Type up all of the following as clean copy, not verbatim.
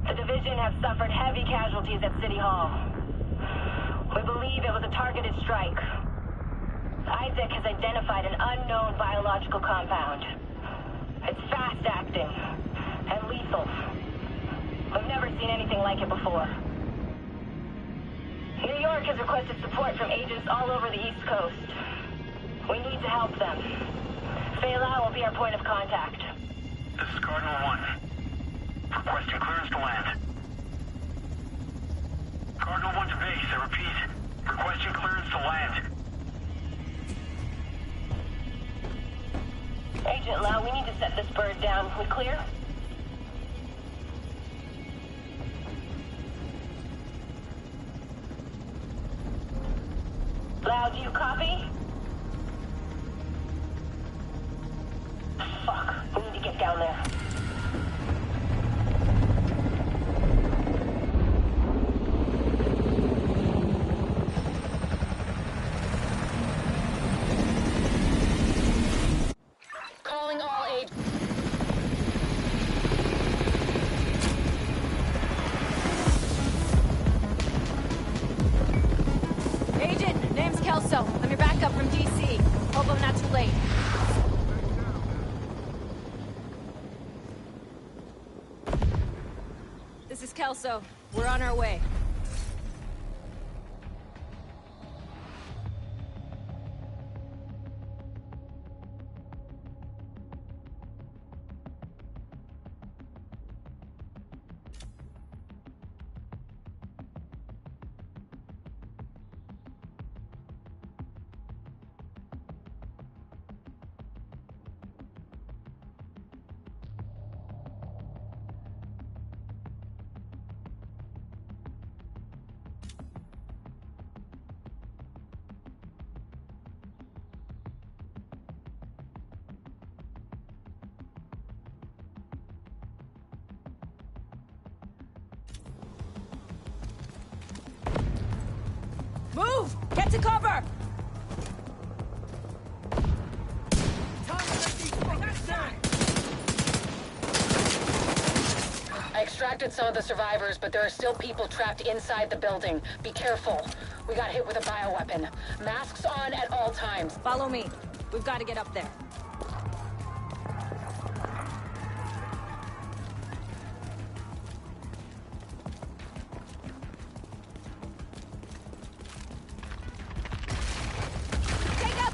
The Division have suffered heavy casualties at City Hall. We believe it was a targeted strike. Isaac has identified an unknown biological compound. It's fast-acting and lethal. We've never seen anything like it before. New York has requested support from agents all over the East Coast. We need to help them. Fela will be our point of contact. This is Cardinal 1. Requesting clearance to land. Cardinal 1 to base, I repeat. Requesting clearance to land. Agent Lau, we need to set this bird down. We clear? Lau, do you copy? Fuck, we need to get down there. Calling all agents. Agent, name's Kelso. I'm your backup from DC. Hope I'm not too late. This is Kelso. We're on our way. Move! Get to cover! I extracted some of the survivors, but there are still people trapped inside the building. Be careful. We got hit with a bioweapon. Masks on at all times. Follow me. We've got to get up there. Take out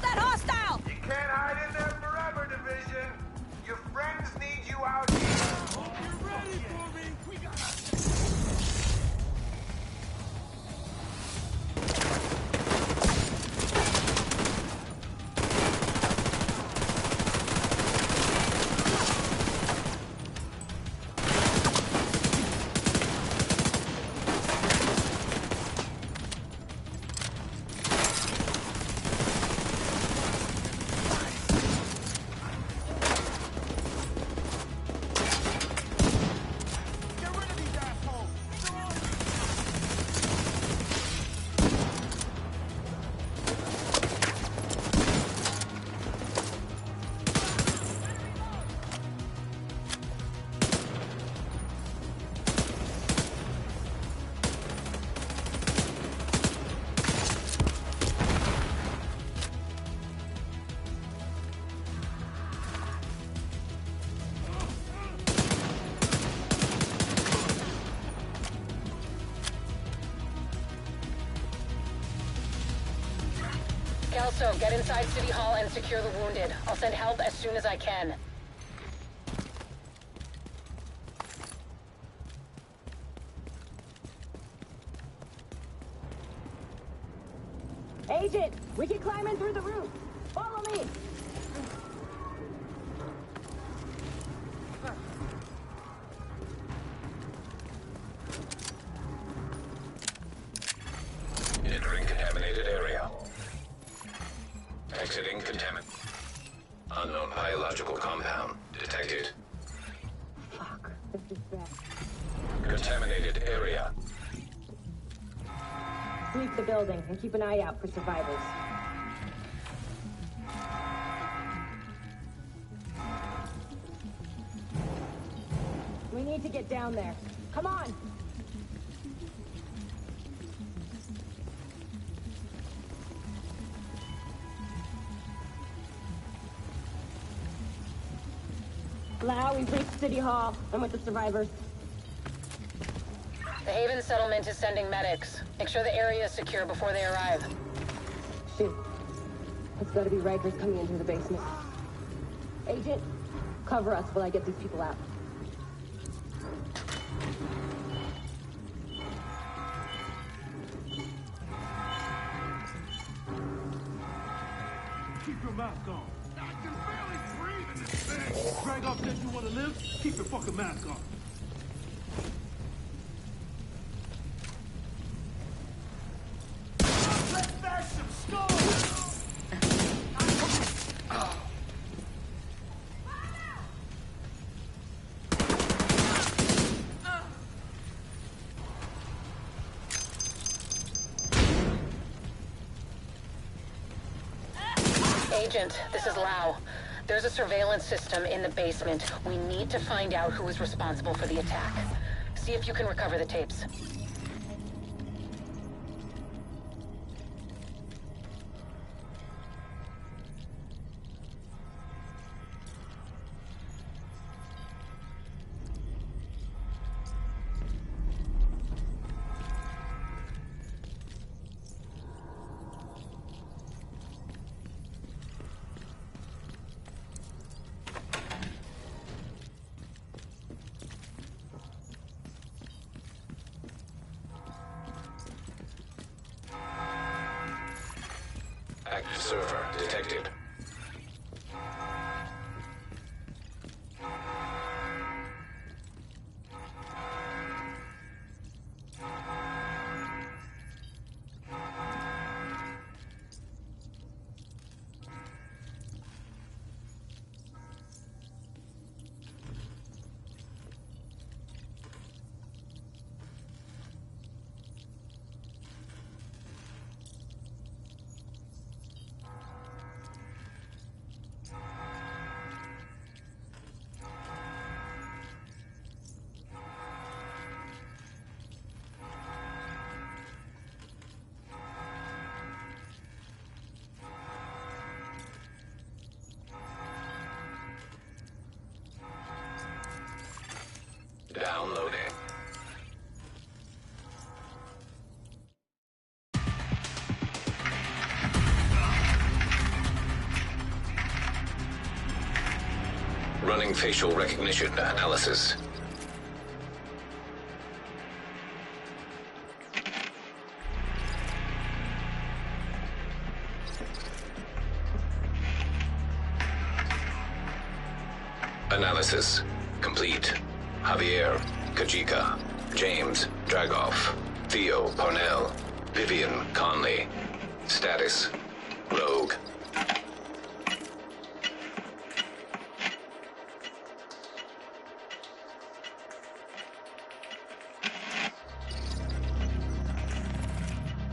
Kelso, get inside City Hall and secure the wounded. I'll send help as soon as I can. Agent, we can climb in through the roof. Follow me. Entering contaminated area. Exiting contaminant. Unknown biological compound detected. Fuck, this is bad. Contaminated area. Sweep the building and keep an eye out for survivors. We need to get down there. Come on! Lau, we've reached City Hall. I'm with the survivors. The Haven settlement is sending medics. Make sure the area is secure before they arrive. Shit. It's gotta be Rikers coming into the basement. Agent, cover us while I get these people out. Keep your mask on. I can barely breathe in this thing. Drag off says you want to live? Keep your fucking mask on. Let's bash some skulls! Agent, this is Lau. There's a surveillance system in the basement. We need to find out who is responsible for the attack. See if you can recover the tapes. Active server detected. Downloading. Running facial recognition analysis. Analysis complete. Javier, Kajika, James, Dragoff, Theo, Parnell, Vivian, Conley. Status, Rogue.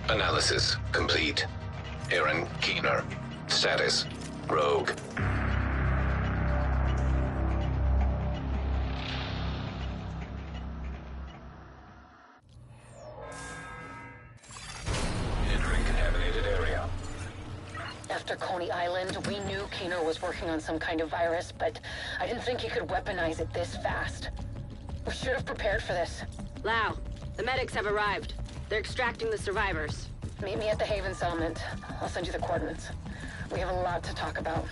Analysis complete. Aaron Keener. Status, Rogue. After Coney Island, we knew Keener was working on some kind of virus, but I didn't think he could weaponize it this fast. We should have prepared for this. Lau, the medics have arrived. They're extracting the survivors. Meet me at the Haven settlement. I'll send you the coordinates. We have a lot to talk about.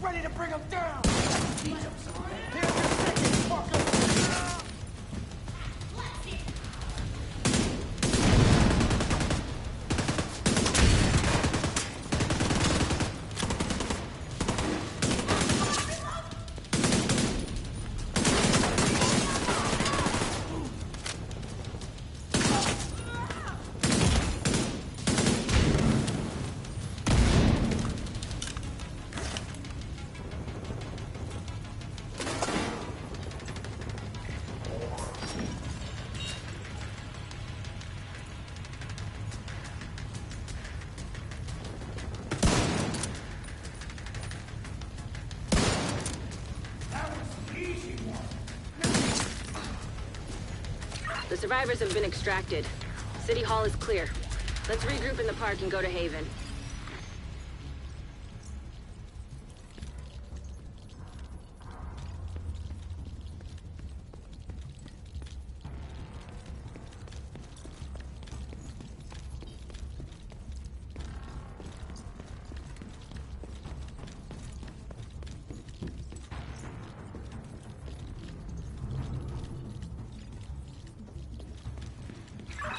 Ready to bring him down! Here's your second, fucker! The survivors have been extracted. City Hall is clear. Let's regroup in the park and go to Haven.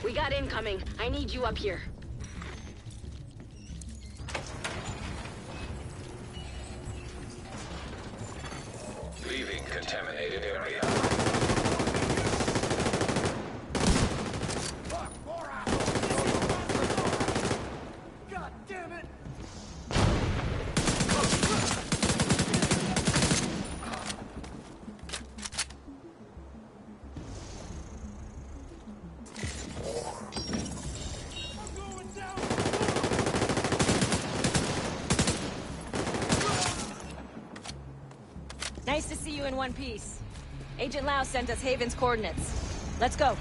We got incoming. I need you up here. Leaving contaminated area. God damn it! Nice to see you in one piece. Agent Lau sent us Haven's coordinates. Let's go.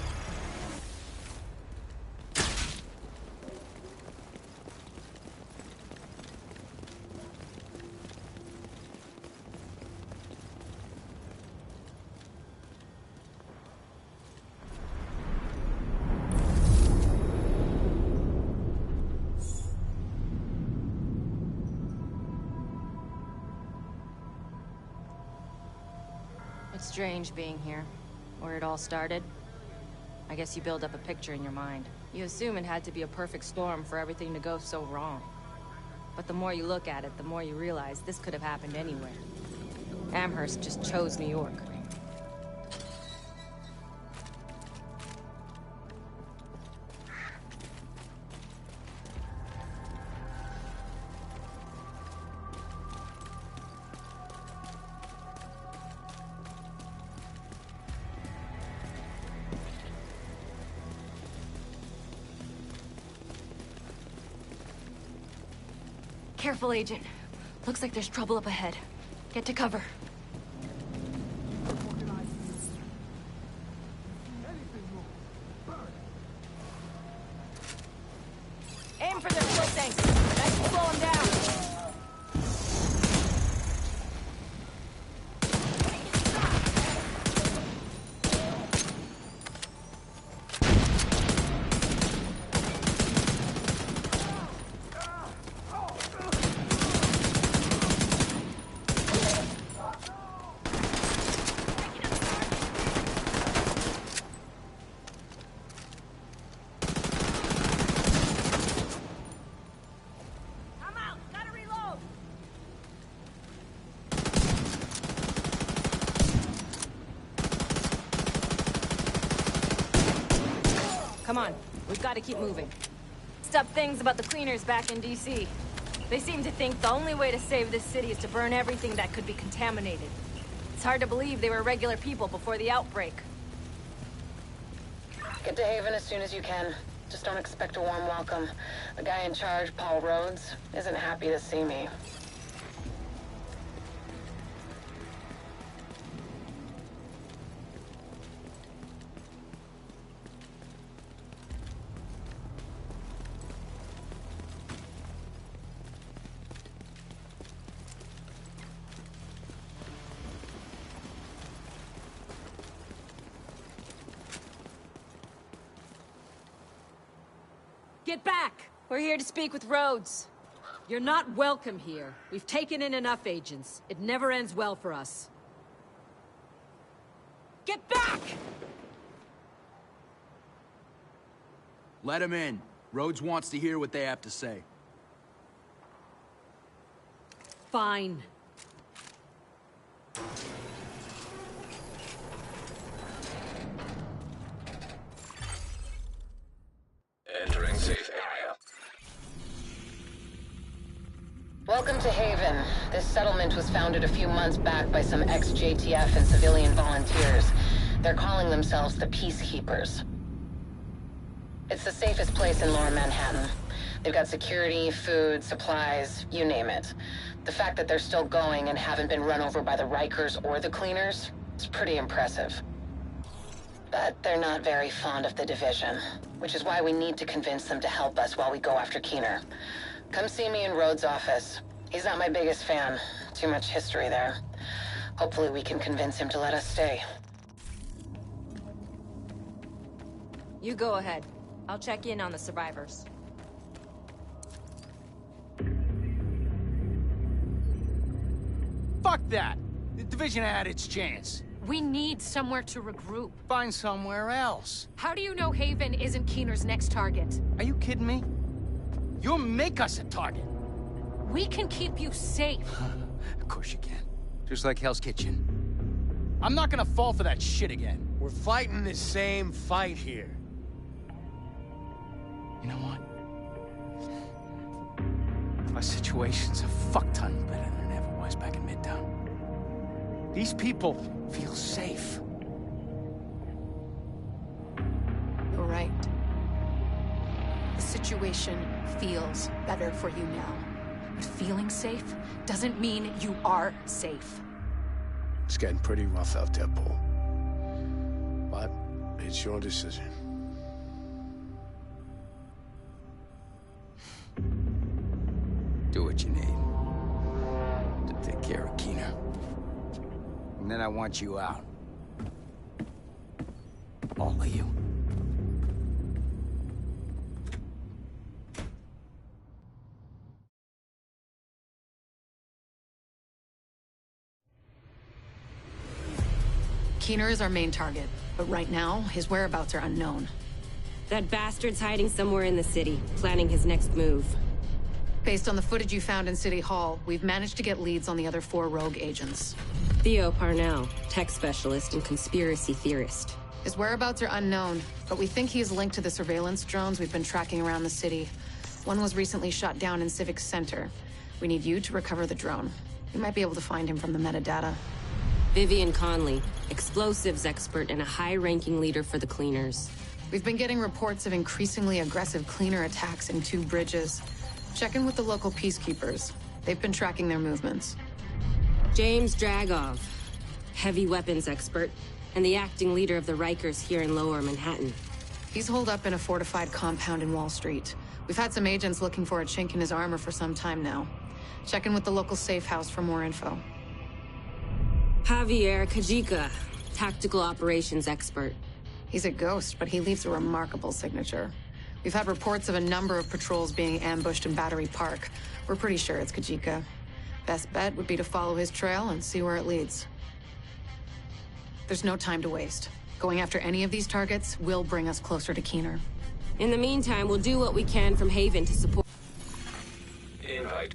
It's strange being here, where it all started. I guess you build up a picture in your mind. You assume it had to be a perfect storm for everything to go so wrong. But the more you look at it, the more you realize this could have happened anywhere. Amherst just chose New York. Careful, Agent. Looks like there's trouble up ahead. Get to cover. Aim for their fuel tanks. That should slow them down. Come on, we've got to keep moving. Stuff things about the cleaners back in DC. They seem to think the only way to save this city is to burn everything that could be contaminated. It's hard to believe they were regular people before the outbreak. Get to Haven as soon as you can. Just don't expect a warm welcome. The guy in charge, Paul Rhodes, isn't happy to see me. Get back! We're here to speak with Rhodes. You're not welcome here. We've taken in enough agents. It never ends well for us. Get back! Let him in. Rhodes wants to hear what they have to say. Fine. Entering safe area. Welcome to Haven. This settlement was founded a few months back by some ex-JTF and civilian volunteers. They're calling themselves the Peacekeepers. It's the safest place in Lower Manhattan. They've got security, food, supplies, you name it. The fact that they're still going and haven't been run over by the Rikers or the Cleaners is pretty impressive. But they're not very fond of the Division, which is why we need to convince them to help us while we go after Keener. Come see me in Rhodes' office. He's not my biggest fan. Too much history there. Hopefully we can convince him to let us stay. You go ahead. I'll check in on the survivors. Fuck that! The Division had its chance. We need somewhere to regroup. Find somewhere else. How do you know Haven isn't Keener's next target? Are you kidding me? You'll make us a target. We can keep you safe. Of course you can. Just like Hell's Kitchen. I'm not gonna fall for that shit again. We're fighting the same fight here. You know what? Our situation's a fuck-ton better than it ever was back in Midtown. These people feel safe. You're right. The situation feels better for you now. But feeling safe doesn't mean you are safe. It's getting pretty rough out there, Paul. But it's your decision. Do what you need to take care of Keener. And then I want you out. All of you. Keener is our main target, but right now, his whereabouts are unknown. That bastard's hiding somewhere in the city, planning his next move. Based on the footage you found in City Hall, we've managed to get leads on the other 4 rogue agents. Theo Parnell, tech specialist and conspiracy theorist. His whereabouts are unknown, but we think he is linked to the surveillance drones we've been tracking around the city. One was recently shot down in Civic Center. We need you to recover the drone. You might be able to find him from the metadata. Vivian Conley, explosives expert and a high-ranking leader for the Cleaners. We've been getting reports of increasingly aggressive Cleaner attacks in 2 bridges. Check in with the local peacekeepers. They've been tracking their movements. James Dragov, heavy weapons expert, and the acting leader of the Rikers here in Lower Manhattan. He's holed up in a fortified compound in Wall Street. We've had some agents looking for a chink in his armor for some time now. Check in with the local safe house for more info. Javier Kajika, tactical operations expert. He's a ghost, but he leaves a remarkable signature. We've had reports of a number of patrols being ambushed in Battery Park. We're pretty sure it's Kajika. Best bet would be to follow his trail and see where it leads. There's no time to waste. Going after any of these targets will bring us closer to Keener. In the meantime, we'll do what we can from Haven to support... Invite.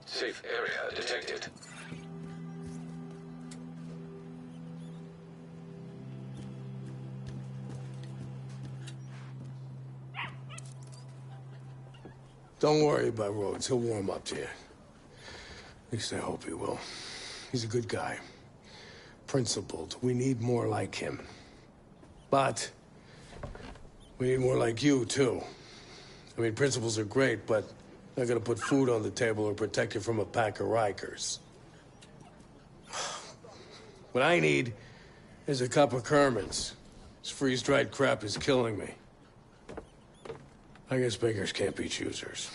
Safe area detected. Don't worry about Rhodes. He'll warm up to you. At least I hope he will. He's a good guy. principled. We need more like him. But we need more like you, too. I mean, principles are great, but not gonna put food on the table or protect you from a pack of Rikers. What I need is a cup of Kerman's. This freeze-dried crap is killing me. I guess beggars can't be choosers.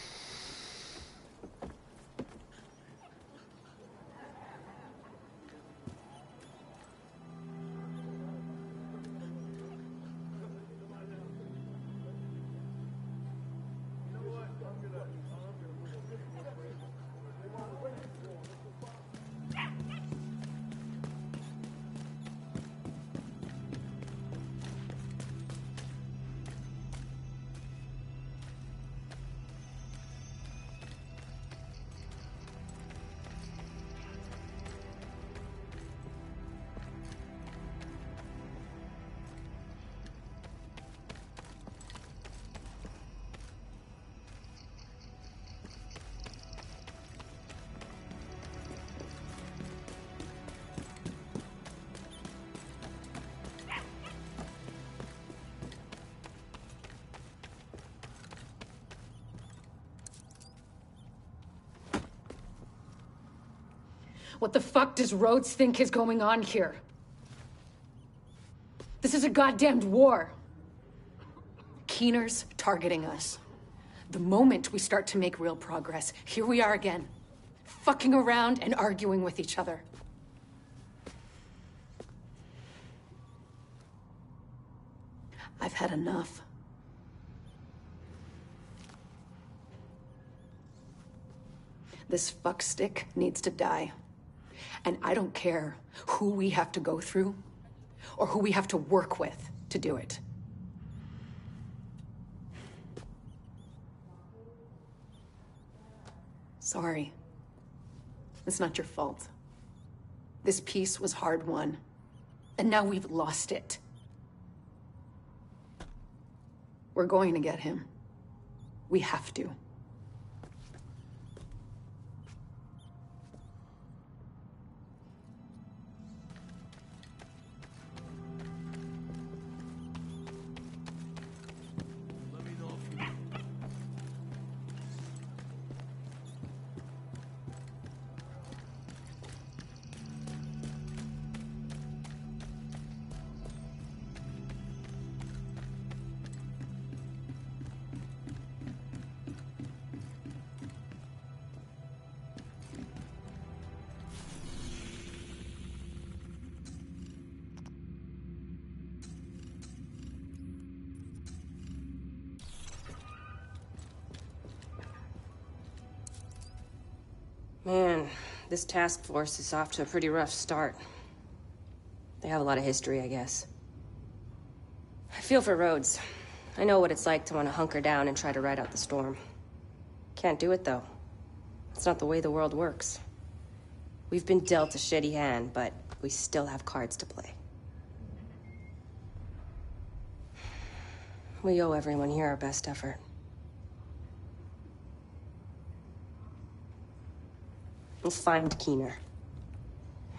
What the fuck does Rhodes think is going on here? This is a goddamned war. Keener's targeting us. The moment we start to make real progress, here we are again, fucking around and arguing with each other. I've had enough. This fuckstick needs to die. And I don't care who we have to go through or who we have to work with to do it. Sorry. It's not your fault. This peace was hard won, and now we've lost it. We're going to get him. We have to. Man, this task force is off to a pretty rough start. They have a lot of history, I guess. I feel for Rhodes. I know what it's like to want to hunker down and try to ride out the storm. Can't do it, though. It's not the way the world works. We've been dealt a shitty hand, but we still have cards to play. We owe everyone here our best effort. Let's find Keener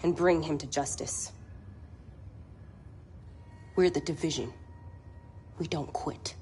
and bring him to justice. We're the Division. We don't quit.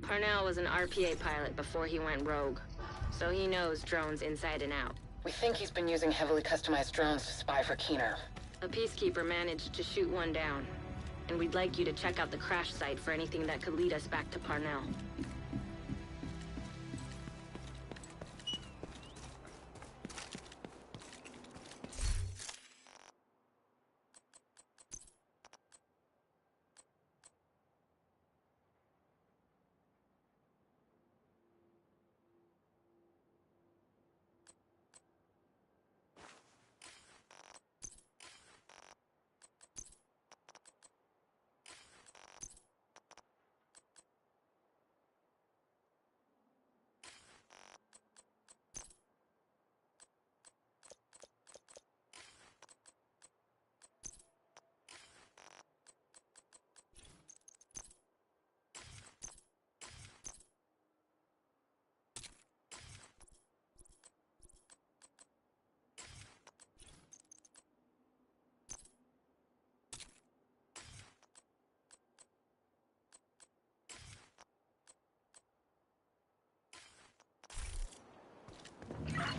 Parnell was an RPA pilot before he went rogue, so he knows drones inside and out. We think he's been using heavily customized drones to spy for Keener. A peacekeeper managed to shoot one down, and we'd like you to check out the crash site for anything that could lead us back to Parnell.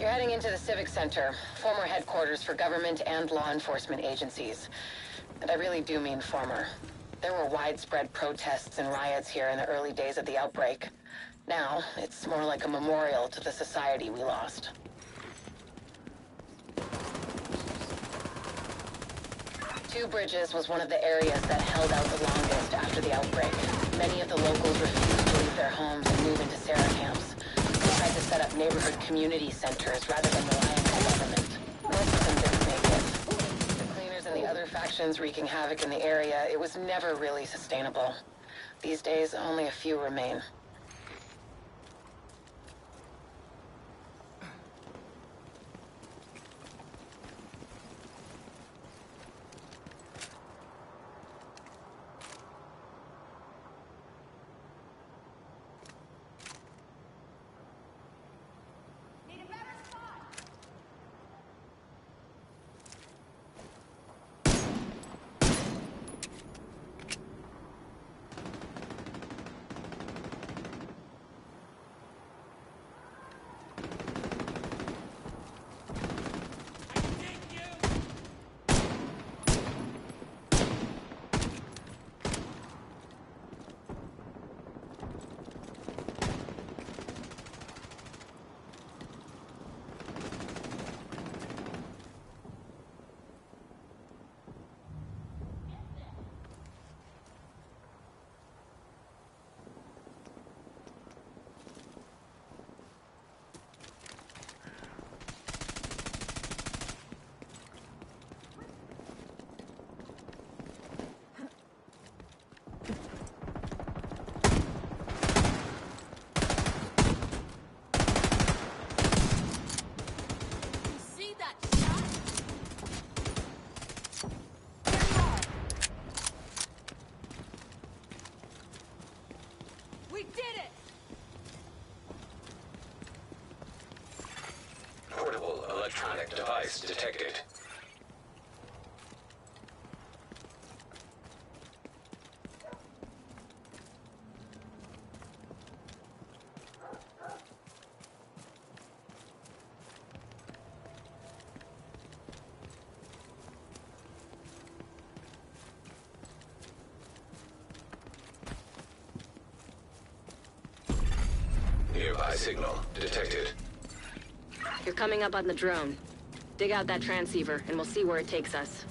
You're heading into the Civic Center, former headquarters for government and law enforcement agencies. And I really do mean former. There were widespread protests and riots here in the early days of the outbreak. Now, it's more like a memorial to the society we lost. Two Bridges was one of the areas that held out the longest after the outbreak. Many of the locals refused to leave their homes and move into Sarah camps. They tried to set up neighborhood community centers rather than relying on the government. Most of them didn't make it. The cleaners and the other factions wreaking havoc in the area, it was never really sustainable. These days, only a few remain. Portable electronic device detected. Nearby signal detected. You're coming up on the drone. Dig out that transceiver, and we'll see where it takes us.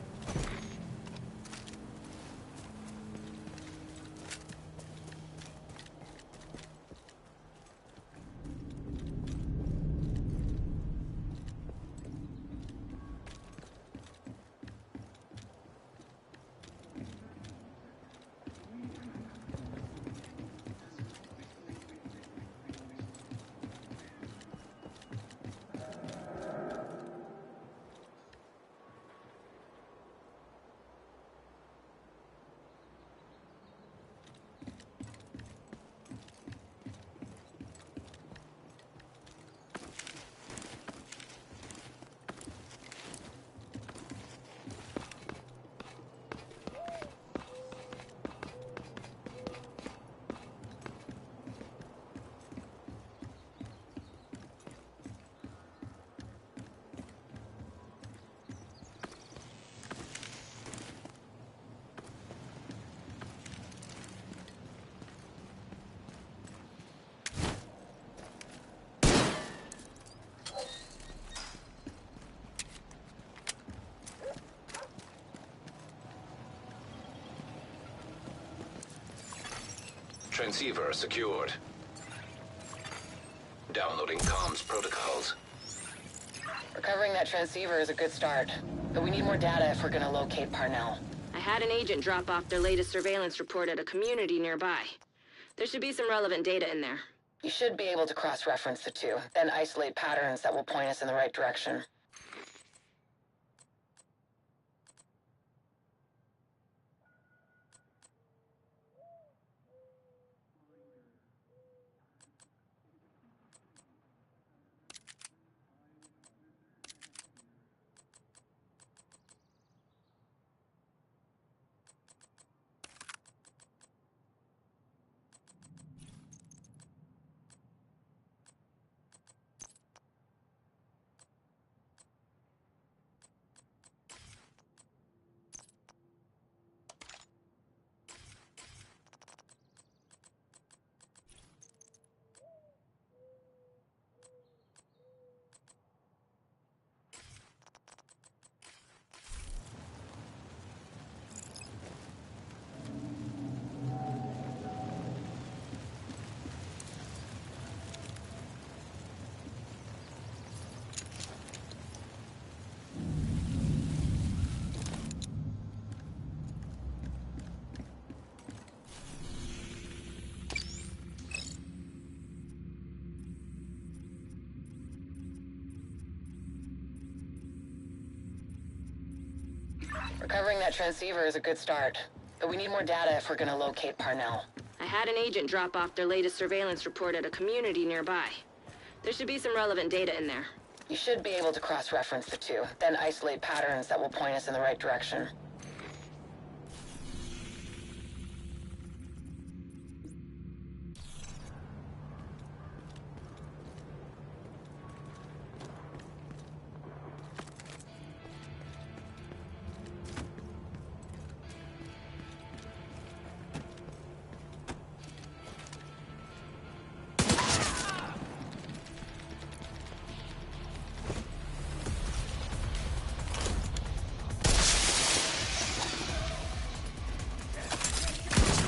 Transceiver secured. Downloading comms protocols. Recovering that transceiver is a good start, but we need more data if we're gonna locate Parnell. I had an agent drop off their latest surveillance report at a community nearby. There should be some relevant data in there. You should be able to cross-reference the two, then isolate patterns that will point us in the right direction. Recovering that transceiver is a good start, but we need more data if we're gonna locate Parnell. I had an agent drop off their latest surveillance report at a community nearby. There should be some relevant data in there. You should be able to cross-reference the two, then isolate patterns that will point us in the right direction.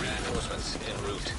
Reinforcements en route.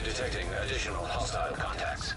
Detecting additional hostile contacts.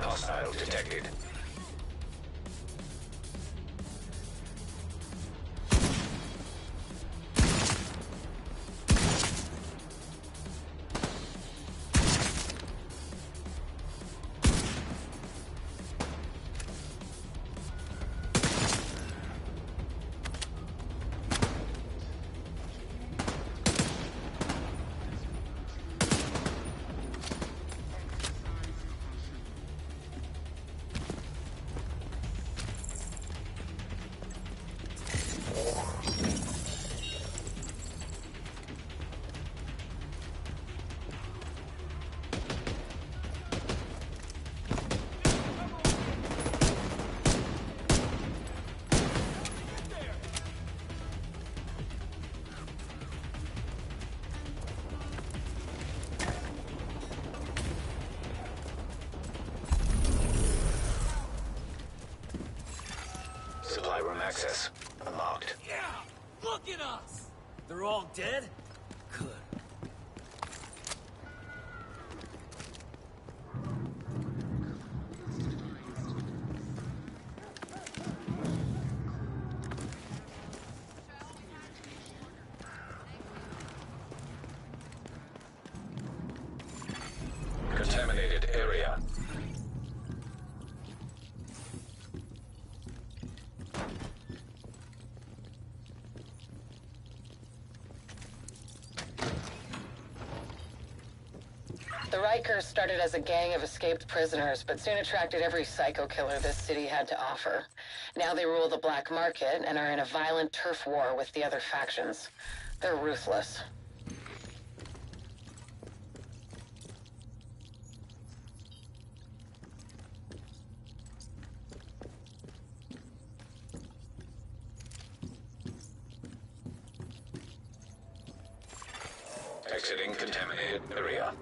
Hostile detected. Supply room access unlocked. Yeah! Look at us! They're all dead? Good. Contaminated area. The Rikers started as a gang of escaped prisoners, but soon attracted every psycho killer this city had to offer. Now they rule the black market and are in a violent turf war with the other factions. They're ruthless. Exiting contaminated area.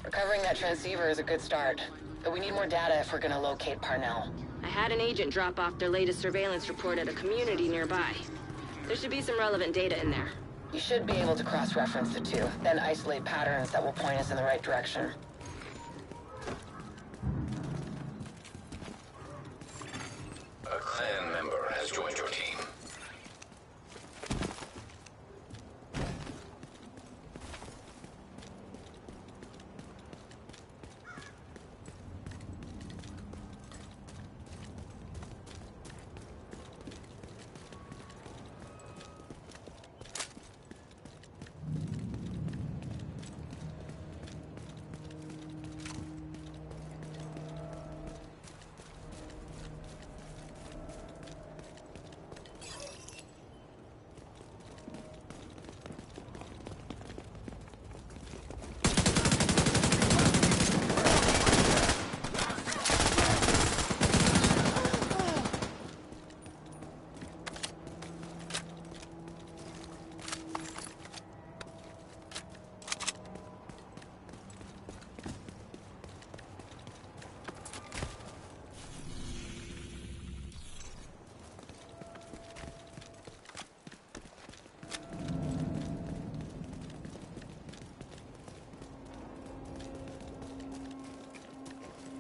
Recovering that transceiver is a good start, but we need more data if we're gonna locate Parnell. I had an agent drop off their latest surveillance report at a community nearby. There should be some relevant data in there. You should be able to cross-reference the two, then isolate patterns that will point us in the right direction. A clan member has joined your team.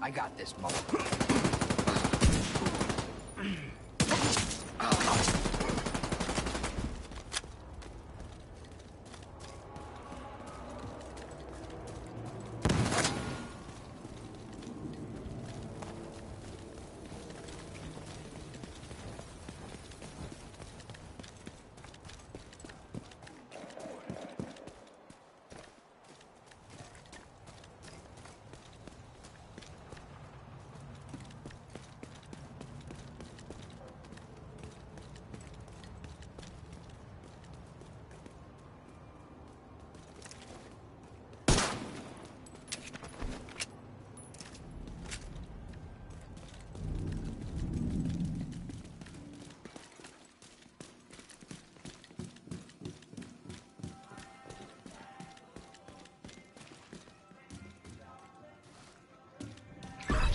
I got this, Mo.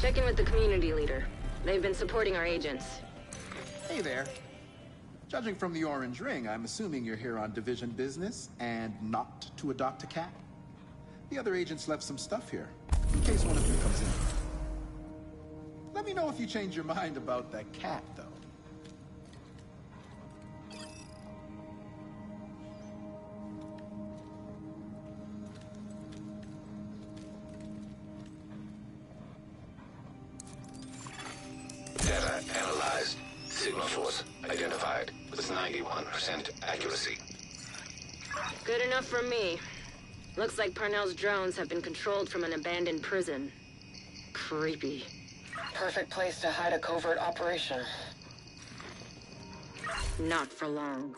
Check in with the community leader. They've been supporting our agents. Hey there. Judging from the orange ring, I'm assuming you're here on Division business and not to adopt a cat? The other agents left some stuff here, in case one of you comes in. Let me know if you change your mind about that cat, though. Data analyzed. Signal source identified with 91% accuracy. Good enough for me. Looks like Parnell's drones have been controlled from an abandoned prison. Creepy. Perfect place to hide a covert operation. Not for long.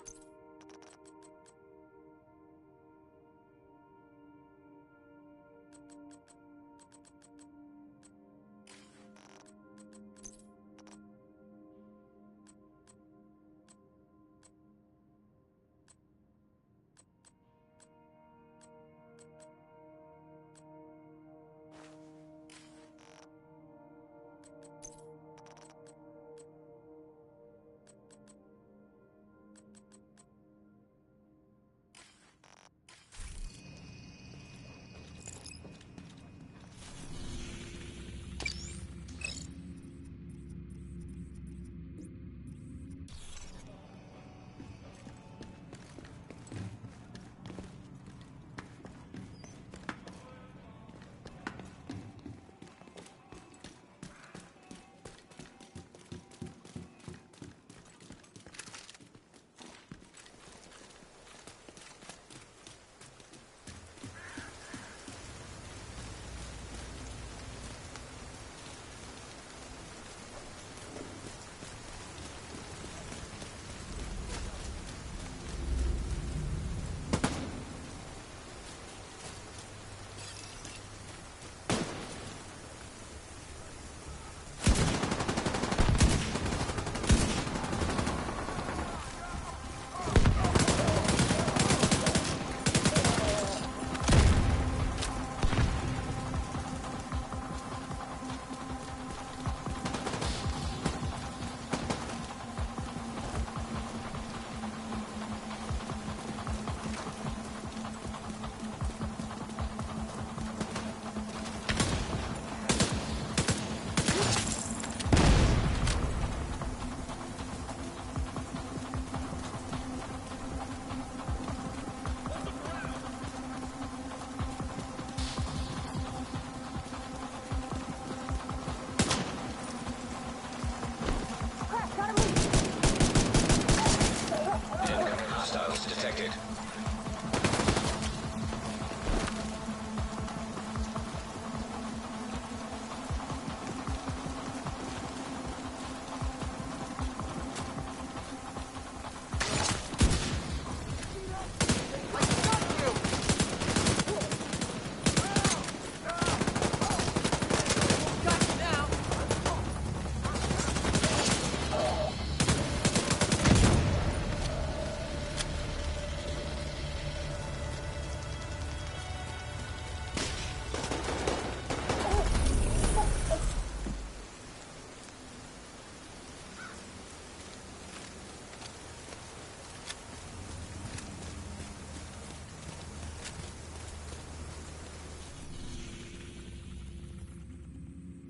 detected.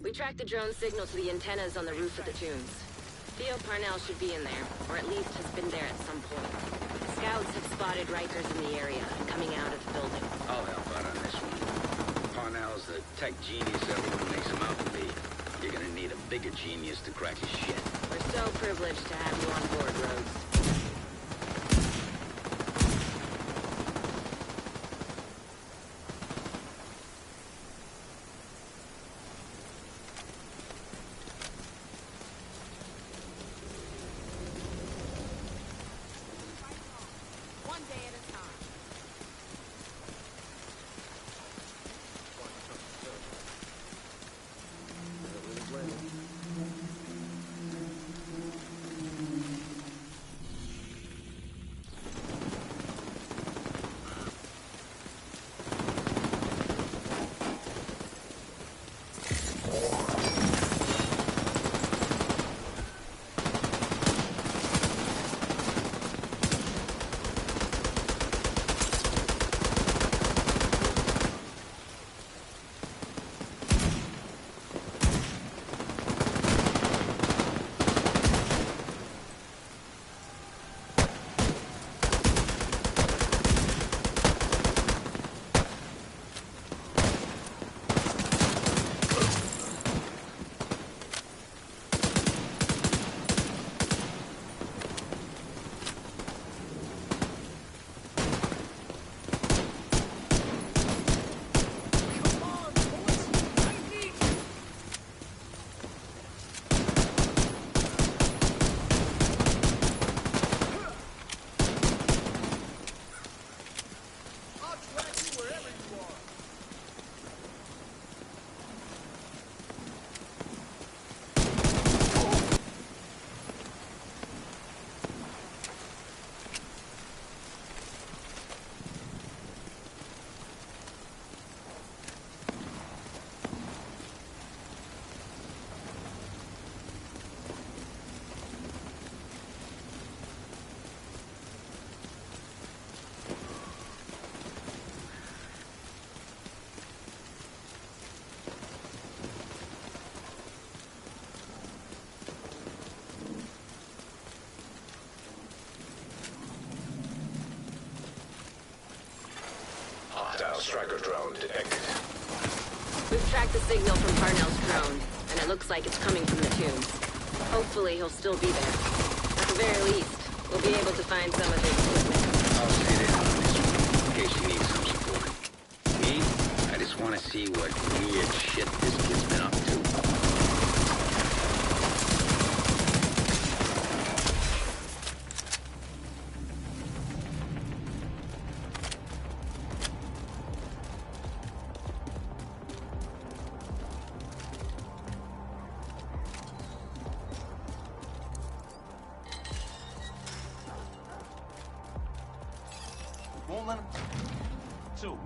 We tracked the drone signal to the antennas on the roof of the tombs. Theo Parnell should be in there, or at least has been there at some point. Scouts have spotted Rikers in the area, coming out of the building. I'll help out on this one. Parnell's the tech genius everyone makes him out to be. You're gonna need a bigger genius to crack his shit. We're so privileged to have you on board, Rhodes. Striker drone detected. We've tracked the signal from Parnell's drone, and it looks like it's coming from the tombs. Hopefully he'll still be there. At the very least, we'll be able to find some of his equipment. I'll stay there on this one, in case you need some support. Me? I just want to see what weird shit this kid's been up to. Won't let him. 2.